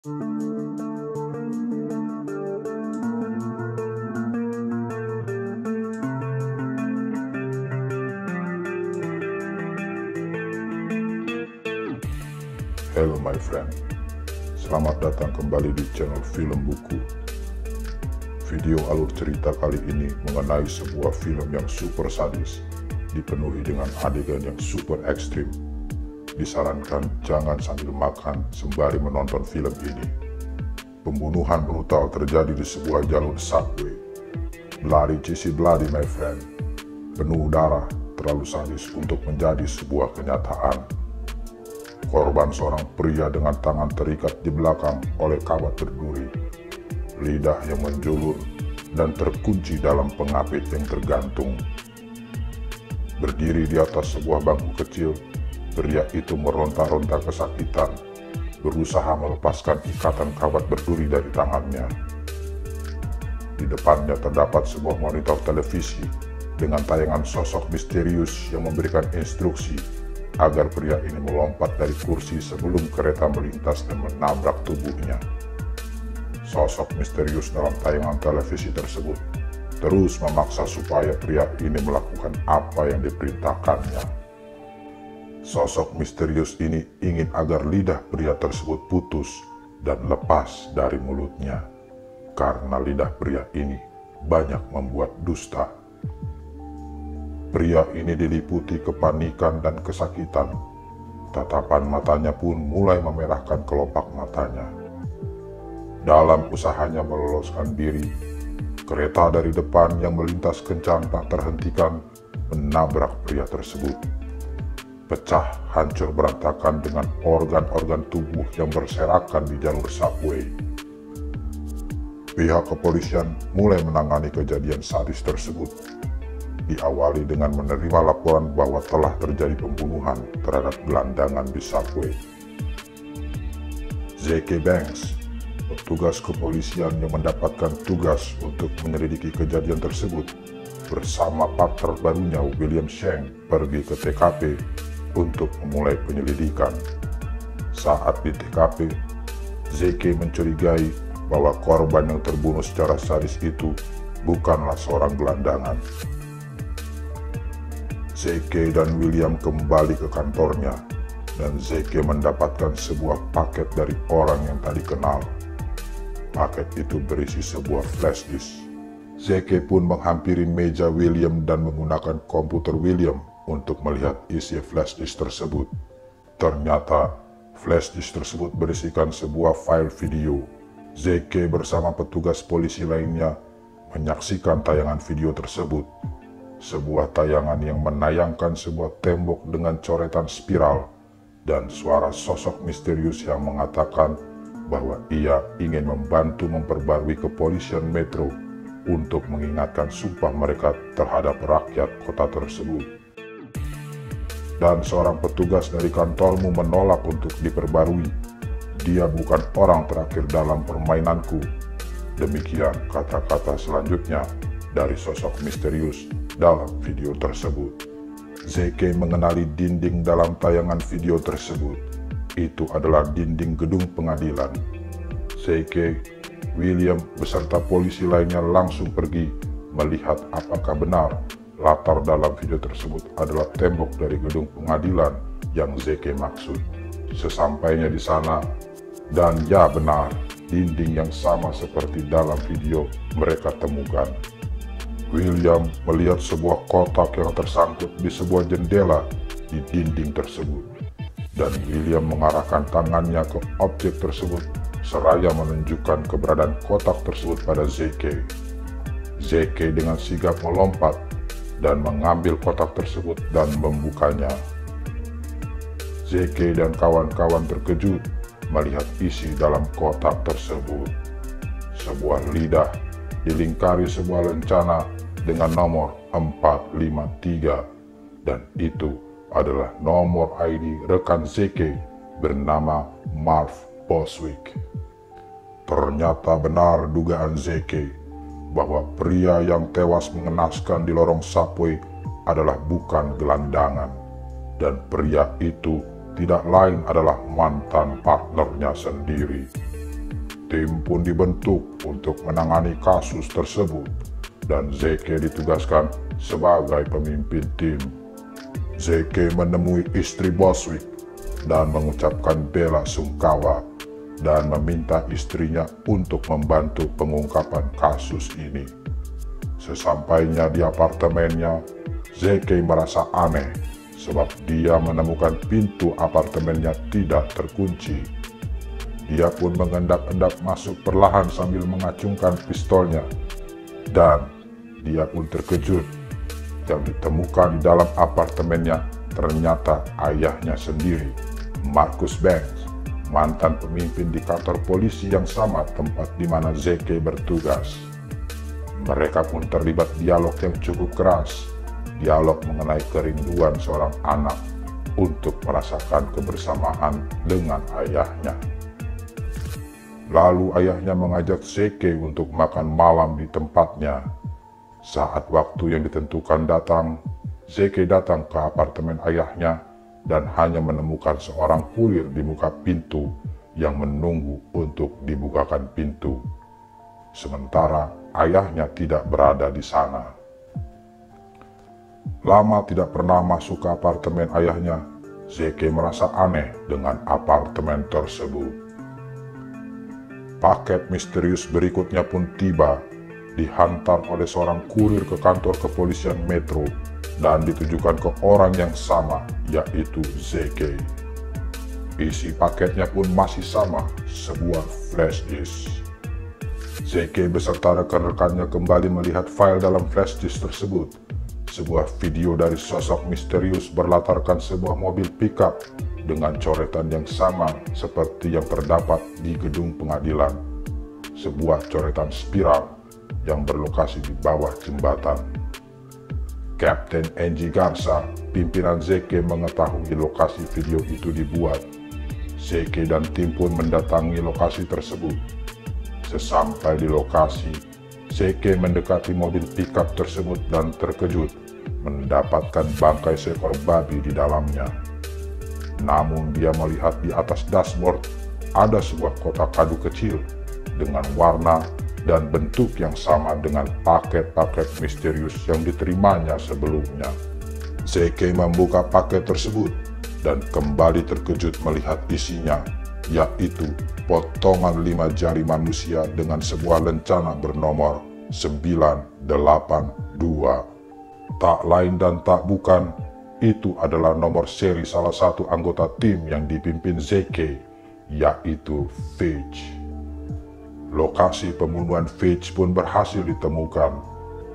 Hello my friend, selamat datang kembali di channel Film Buku. Video alur cerita kali ini mengenai sebuah film yang super sadis, dipenuhi dengan adegan yang super ekstrim. Disarankan jangan sambil makan sembari menonton film ini. Pembunuhan brutal terjadi di sebuah jalur subway. Bloody cheesy bloody my friend. Penuh darah, terlalu sadis untuk menjadi sebuah kenyataan. Korban seorang pria dengan tangan terikat di belakang oleh kawat berduri, lidah yang menjulur dan terkunci dalam pengapit yang tergantung. Berdiri di atas sebuah bangku kecil, pria itu meronta-ronta kesakitan, berusaha melepaskan ikatan kawat berduri dari tangannya. Di depannya terdapat sebuah monitor televisi dengan tayangan sosok misterius yang memberikan instruksi agar pria ini melompat dari kursi sebelum kereta melintas dan menabrak tubuhnya. Sosok misterius dalam tayangan televisi tersebut terus memaksa supaya pria ini melakukan apa yang diperintahkannya. Sosok misterius ini ingin agar lidah pria tersebut putus dan lepas dari mulutnya, karena lidah pria ini banyak membuat dusta. Pria ini diliputi kepanikan dan kesakitan. Tatapan matanya pun mulai memerahkan kelopak matanya. Dalam usahanya meloloskan diri, kereta dari depan yang melintas kencang tak terhentikan menabrak pria tersebut. Pecah hancur berantakan dengan organ-organ tubuh yang berserakan di jalur subway. Pihak kepolisian mulai menangani kejadian sadis tersebut. Diawali dengan menerima laporan bahwa telah terjadi pembunuhan terhadap gelandangan di subway. Z.K. Banks, petugas kepolisian yang mendapatkan tugas untuk menyelidiki kejadian tersebut, bersama partner barunya William Shank pergi ke TKP untuk memulai penyelidikan. Saat di TKP, Z.K. mencurigai bahwa korban yang terbunuh secara sadis itu bukanlah seorang gelandangan. Z.K. dan William kembali ke kantornya, dan Z.K. mendapatkan sebuah paket dari orang yang tadi kenal. Paket itu berisi sebuah flash disk. Z.K. pun menghampiri meja William dan menggunakan komputer William untuk melihat isi flash disk tersebut. Ternyata, flash disk tersebut berisikan sebuah file video. Z.K. bersama petugas polisi lainnya menyaksikan tayangan video tersebut. Sebuah tayangan yang menayangkan sebuah tembok dengan coretan spiral dan suara sosok misterius yang mengatakan bahwa ia ingin membantu memperbarui kepolisian metro untuk mengingatkan sumpah mereka terhadap rakyat kota tersebut. Dan seorang petugas dari kantormu menolak untuk diperbarui. Dia bukan orang terakhir dalam permainanku. Demikian kata-kata selanjutnya dari sosok misterius dalam video tersebut. Z.K. mengenali dinding dalam tayangan video tersebut. Itu adalah dinding gedung pengadilan. Z.K., William beserta polisi lainnya langsung pergi melihat apakah benar latar dalam video tersebut adalah tembok dari gedung pengadilan yang Z.K. maksud. Sesampainya di sana, dan ya benar, dinding yang sama seperti dalam video mereka temukan. William melihat sebuah kotak yang tersangkut di sebuah jendela di dinding tersebut. Dan William mengarahkan tangannya ke objek tersebut seraya menunjukkan keberadaan kotak tersebut pada Z.K. Z.K. dengan sigap melompat dan mengambil kotak tersebut dan membukanya. Z.K. dan kawan-kawan terkejut melihat isi dalam kotak tersebut. Sebuah lidah dilingkari sebuah lencana dengan nomor 453, dan itu adalah nomor ID rekan Z.K. bernama Marv Boswick. Ternyata benar dugaan Z.K. bahwa pria yang tewas mengenaskan di lorong subway adalah bukan gelandangan, dan pria itu tidak lain adalah mantan partnernya sendiri. Tim pun dibentuk untuk menangani kasus tersebut dan Zeke ditugaskan sebagai pemimpin tim. Zeke menemui istri Boswick dan mengucapkan bela sungkawa dan meminta istrinya untuk membantu pengungkapan kasus ini. Sesampainya di apartemennya, Zeke merasa aneh sebab dia menemukan pintu apartemennya tidak terkunci. Dia pun mengendap-endap masuk perlahan sambil mengacungkan pistolnya. Dan dia pun terkejut. Yang ditemukan di dalam apartemennya ternyata ayahnya sendiri, Marcus Banks, mantan pemimpin di kantor polisi yang sama tempat di mana Zeke bertugas. Mereka pun terlibat dialog yang cukup keras, dialog mengenai kerinduan seorang anak untuk merasakan kebersamaan dengan ayahnya. Lalu ayahnya mengajak Zeke untuk makan malam di tempatnya. Saat waktu yang ditentukan datang, Zeke datang ke apartemen ayahnya dan hanya menemukan seorang kurir di muka pintu yang menunggu untuk dibukakan pintu. Sementara ayahnya tidak berada di sana. Lama tidak pernah masuk ke apartemen ayahnya, Zeke merasa aneh dengan apartemen tersebut. Paket misterius berikutnya pun tiba, dihantar oleh seorang kurir ke kantor kepolisian Metro dan ditujukan ke orang yang sama, yaitu Zeke. Isi paketnya pun masih sama, sebuah flash disk. Zeke beserta rekan-rekannya kembali melihat file dalam flash disk tersebut. Sebuah video dari sosok misterius berlatarkan sebuah mobil pickup dengan coretan yang sama seperti yang terdapat di gedung pengadilan. Sebuah coretan spiral yang berlokasi di bawah jembatan. Kapten Angie Garza, pimpinan Zeke, mengetahui lokasi video itu dibuat. Zeke dan tim pun mendatangi lokasi tersebut. Sesampai di lokasi, Zeke mendekati mobil pickup tersebut dan terkejut mendapatkan bangkai seekor babi di dalamnya. Namun dia melihat di atas dashboard ada sebuah kotak kado kecil dengan warna dan bentuk yang sama dengan paket-paket misterius yang diterimanya sebelumnya. Zeke membuka paket tersebut dan kembali terkejut melihat isinya, yaitu potongan 5 jari manusia dengan sebuah lencana bernomor 982. Tak lain dan tak bukan, itu adalah nomor seri salah satu anggota tim yang dipimpin Zeke, yaitu Fitch. Lokasi pembunuhan Fitch pun berhasil ditemukan.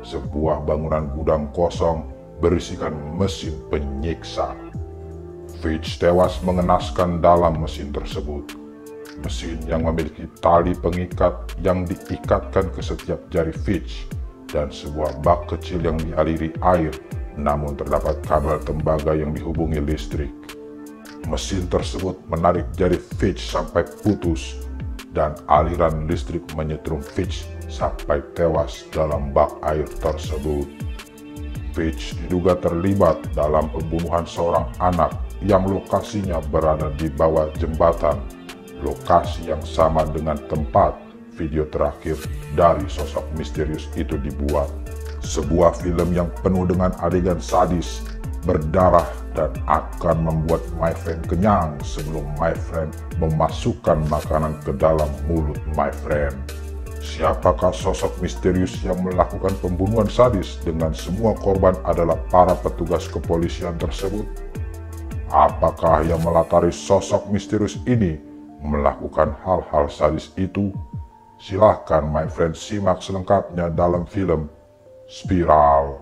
Sebuah bangunan gudang kosong berisikan mesin penyiksa. Fitch tewas mengenaskan dalam mesin tersebut. Mesin yang memiliki tali pengikat yang diikatkan ke setiap jari Fitch dan sebuah bak kecil yang dialiri air, namun terdapat kabel tembaga yang dihubungi listrik. Mesin tersebut menarik jari Fitch sampai putus dan aliran listrik menyetrum Fitch sampai tewas dalam bak air tersebut. Fitch diduga terlibat dalam pembunuhan seorang anak yang lokasinya berada di bawah jembatan, lokasi yang sama dengan tempat video terakhir dari sosok misterius itu dibuat. Sebuah film yang penuh dengan adegan sadis, berdarah, dan akan membuat my friend kenyang sebelum my friend memasukkan makanan ke dalam mulut my friend. Siapakah sosok misterius yang melakukan pembunuhan sadis dengan semua korban adalah para petugas kepolisian tersebut? Apakah yang melatari sosok misterius ini melakukan hal-hal sadis itu? Silahkan my friend simak selengkapnya dalam film Spiral.